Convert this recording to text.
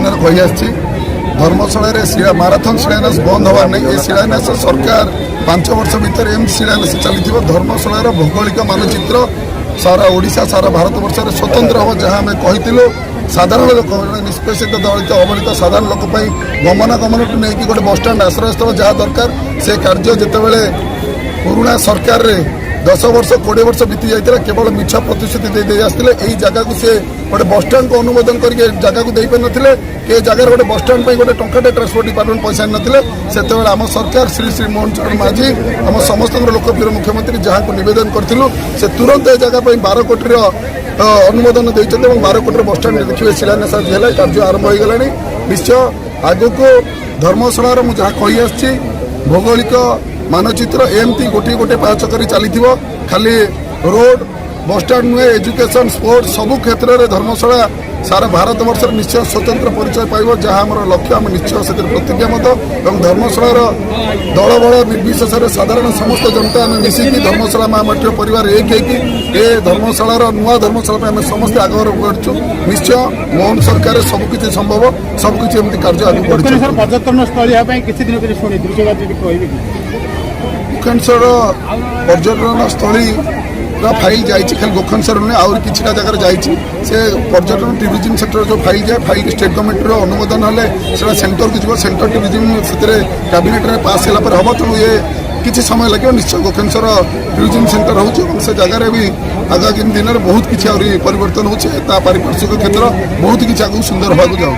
दिन कही आसी धर्मशाला माराथन शिलान्यास बंद हवार नहीं। ये शिलान्यास सरकार 5 वर्ष भितर एम शिलान्यास चली धर्मशालार भौगोलिक मानचित्र सारा ओडिशा सारा भारत वर्ष स्वतंत्र हम जहाँ आम कही साधारण लोक निष्पेषित दलित अवहेलित साधारण लोक गमनागमन टू नहीं गोटे बसस्टाण्ड आश्रयस्थल जहाँ दरकार से कार्य जितेबाला पुराणा सरकार रे 10 वर्ष 20 वर्ष बीती जाता केवल मिछ प्रतिश्रुति दे आसते यही जगह को सी गोटे बसस्टाण्ड को अनुमोदन करके जगह को दे पारे कि जगह गोटे बसस्टाण्ड गोटे टंकाटे ट्रांसपोर्ट डिपार्टमेंट पैसा नथिले से आम सरकार श्री श्री मोहन चरण माझी आम समस्त लोकप्रिय मुख्यमंत्री जहाँ को नवेदन करूँ से तुरंत ए जगह 12 कोटी अनुमोदन देते 12 कोटी बसस्टाण्ड देखिए शिलान्यास कार्य आरंभ हो गला निश्चय आगक धर्मशालार मुझे जहाँ कही आसी भौगोलिक मानचित्र एमती गोटे गोटे पाच कर चली खाली रोड बसस्टाण्ड नुहे एजुकेशन स्पोर्ट्स सबू क्षेत्र में धर्मशाला सारा भारत वर्ष निश्चय स्वतंत्र परिचय पाइब जहाँ आम लक्ष्य आम निश्चय से प्रतिज्ञाबद्ध और धर्मशालार दल बल निर्विशेष साधारण समस्त जनता आम मिसिकी धर्मशाला महामठी परिवार एक ए धर्मशालार नुआ धर्मशाला आम समस्त आग्रह करूँ निश्चय मोहन सरकार सबकि संभव सबकि एमती कार्य आगे बढ़ी पर्यटन स्थली गोखेश्वर पर्यटन स्थली फाइल जाइए खाली गोखेश्वर नुहे आउरी कि जगह जाइए से पर्यटन टूरिज्म सेक्टर जो फाइल जाए फाइल स्टेट गवर्नमेंट अनुमोदन हेल्ले से सेंटर को जीव सेंटर टूरिज्म से कैबिनेट में पास होगा हम तेणु ये किसी समय लगे निश्चय गोखेश्वर टूरिज्म सेंटर हो जगार भी आगामी दिन में बहुत किसी परिवर्तन होता पारिपार्श्विक क्षेत्र बहुत किसी आगे सुंदर होगा जाऊँ।